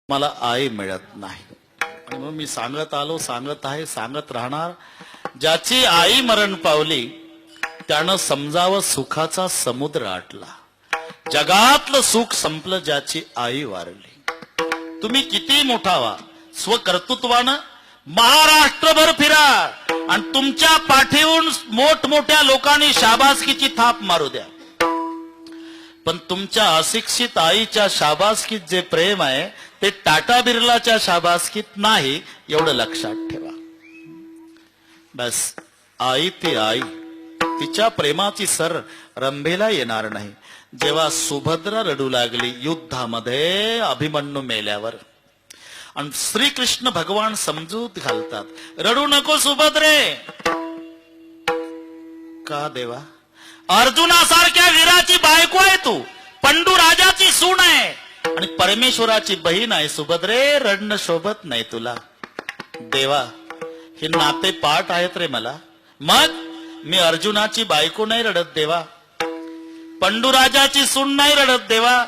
मला आई मिळत नाही. आणि मग मी सांगत आलो, सांगत आहे, सांगत राहणार. ज्याची आई मरण पावली त्यानं समजावं सुखाचा समुद्र आटला. जगातलं सुख संपलं ज्याची आई वारली. तुम्ही किती मोठा व्हा, स्वकर्तृत्वानं महाराष्ट्रभर फिरा आणि तुमच्या पाठीवरून मोठमोठ्या लोकांनी शाबासकीची थाप मारू द्या, पण तुमच्या अशिक्षित आईच्या शाबासकीत जे प्रेम आहे ते टाटा बिर्लाच्या शाबासकीत नाही, एवढं लक्षात ठेवा. बस आई ती आई, तिच्या प्रेमाची सर रंभेला येणार नाही. जेव्हा सुभद्रा रडू लागली युद्धामध्ये अभिमन्यू मेल्यावर, आणि श्रीकृष्ण भगवान समजूत घालतात, रडू नको सुभद्रे. का देवा? अर्जुनासारख्या वीराची बायको आहे तू, पंडू राजाची सून आहे आणि परमेश्वराची बहीण आहे सुभद्रे, रडणं शोभत नाही तुला. देवा, हे नाते पाठ आहेत रे मला. मग मी अर्जुनाची बायको नाही रडत देवा, पंडूराजाची सून नाही रडत देवा,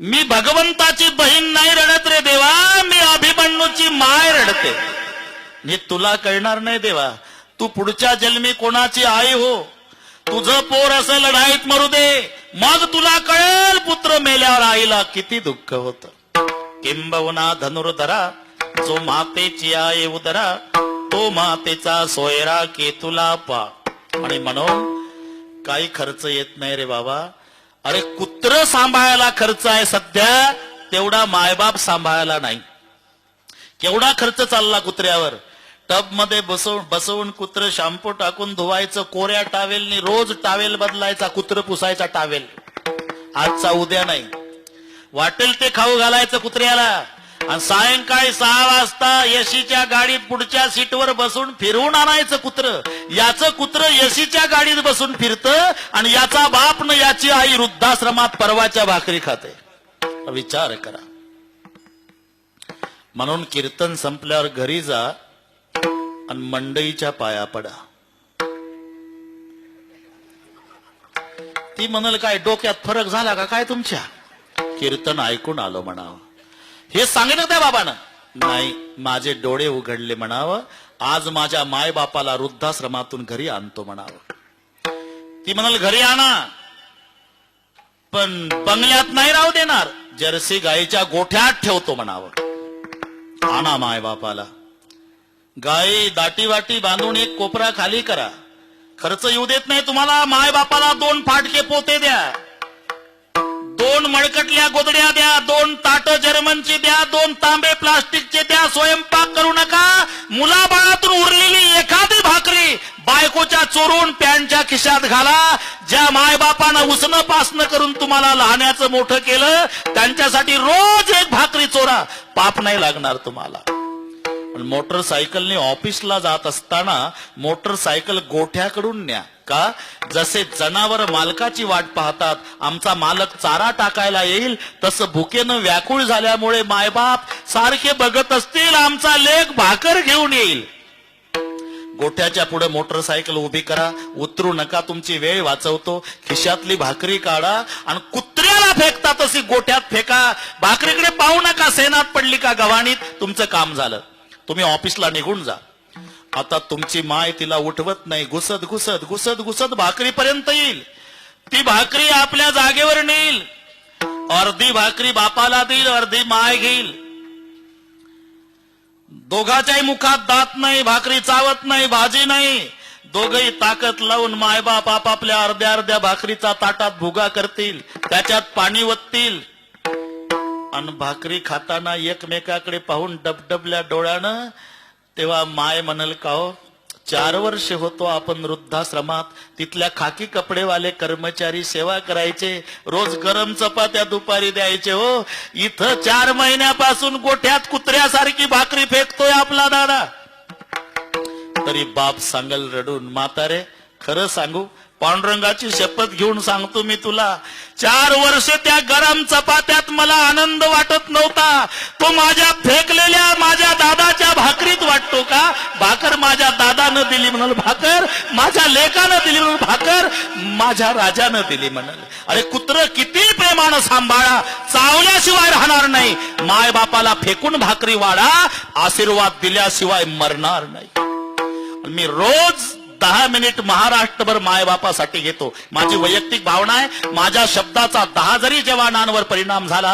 मी भगवंताची बहीण नाही रडत रे देवा, मी अभिमन्यूची माय रडते. हे तुला कळणार नाही देवा. तू पुढच्या जन्मी कोणाची आई हो, तुझं पोर असं लढाईत मरू दे, मग तुला कळेल पुत्र मेल्यावर आईला किती दुःख होत. किंबहुना धनुर्धरा जो मातेची आई उदरा, तो मातेचा सोयरा केतुला पा. आणि म्हणून काही खर्च येत नाही रे बाबा. अरे कुत्र सांभाळायला खर्च आहे सध्या, तेवढा मायबाप सांभाळायला नाही. केवढा खर्च चालला कुत्र्यावर. टब मध्ये बसवून कुत्र शॅम्पू टाकून धुवायचं, कोऱ्या टावेलनी रोज टावेल बदलायचा, कुत्र पुसायचा टावेल, आजचा उद्या नाही. वाटेल ते खाऊ घालायचं कुत्र्याला, आणि सायंकाळी 6 वाजता एसीच्या गाडीत पुढच्या सीटवर बसून फिरवून आणायचं कुत्र. याचं कुत्र एसीच्या गाडीत बसून फिरतं आणि याचा बाप न याची आई वृद्धाश्रमात परवाच्या भाकरी खाते. विचार करा. म्हणून कीर्तन संपल्यावर घरी जा आणि मंडईच्या पाया पडा. ती म्हणाल काय डोक्यात फरक झाला का काय तुमच्या? कीर्तन ऐकून आलो म्हणावं. हे सांगितलं त्या बाबानं? नाही, माझे डोळे उघडले म्हणावं. आज माझ्या माय बापाला वृद्धाश्रमातून घरी आणतो म्हणावं. ती म्हणाल घरी आणा, पण बंगल्यात नाही राहू देणार, जर्सी गाईच्या गोठ्यात ठेवतो म्हणावं. आणा माय बापाला. गाई दाटी वाटी बांधून एक कोपरा खाली करा. खर्च येऊ देत नाही तुम्हाला. माय बापाला 2 फाटके पोते द्या, 2 मळकटल्या गोदड्या द्या, 2 ताट जर्मनची द्या, 2 तांबे प्लास्टिकचे द्या. स्वयंपाक करू नका. मुलाबाळातून उरलेली एखादी भाकरी बायकोच्या चोरून पॅन्टच्या खिशात घाला. ज्या मायबापानं उसनं पासनं करून तुम्हाला लहानाचं मोठं केलं, त्यांच्यासाठी रोज एक भाकरी चोरा. पाप नाही लागणार तुम्हाला. मोटरसायकलने ऑफिसला जात असताना मोटरसायकल गोठ्याकडून न्या. का? जसे जनावर मालकाची वाट पाहतात, आमचा मालक चारा टाकायला येईल, तसं भुकेनं व्याकुळ झाल्यामुळे मायबाप सारखे बघत असतील आमचा लेक भाकर घेऊन येईल. गोठ्याच्या पुढे मोटरसायकल उभी करा. उतरू नका, तुमची वेळ वाचवतो. खिशातली भाकरी काढा आणि कुत्र्याला फेकता तशी गोठ्यात फेका. भाकरीकडे पाहू नका, सेनात पडली का गव्हाणीत, तुमचं काम झालं. तुम्ही ऑफिसला निघून जा. आता तुमची माय तिला उठवत नाही, घुसत घुसत घुसत घुसत भाकरीपर्यंत येईल. ती भाकरी आपल्या जागेवर नेईल. अर्धी भाकरी बापाला देईल, अर्धी माय घेईल. दोघाच्याही मुखात दात नाही, भाकरी चावत नाही, भाजी नाही. दोघही ताकद लावून मायबाप आपापल्या अर्ध्या अर्ध्या भाकरीचा ताटात भुगा करतील, त्याच्यात पाणी वततील आणि भाकरी खाताना एकमेकाकडे पाहून डबडबल्या डोळ्यानं. तेव्हा माय म्हणल का हो, 4 वर्ष होतो आपण वृद्धाश्रमात, तिथल्या खाकी कपडेवाले कर्मचारी सेवा करायचे, रोज गरम चपात्या दुपारी द्यायचे हो. इथं 4 महिन्यापासून गोठ्यात कुत्र्यासारखी भाकरी फेकतोय आपला दादा. तरी बाप सांगल रडून, म्हातारे खरं सांगू, पांडुरंगाची शपथ घेऊन सांगतो मी तुला, 4 वर्ष त्या गरम चपात्यात मला आनंद वाटत नव्हता. तो माझ्या फेकलेल्या माझ्या दादाच्या भाकरीत वाटतो का? भाकर माझ्या दादानं दिली म्हणाल भाकर, माझ्या लेकानं दिली म्हणून भाकर, माझ्या राजानं दिली म्हणाल. अरे कुत्र किती प्रेमानं सांभाळा, चावल्याशिवाय राहणार नाही. माय बापाला फेकून भाकरी वाढा, आशीर्वाद दिल्याशिवाय मरणार नाही. मी रोज 10 मिनिट महाराष्ट्रभर मायबापासाठी घेतो. माझी वैयक्तिक भावना आहे, माझ्या शब्दाचा 10 जरी जवानांवर परिणाम झाला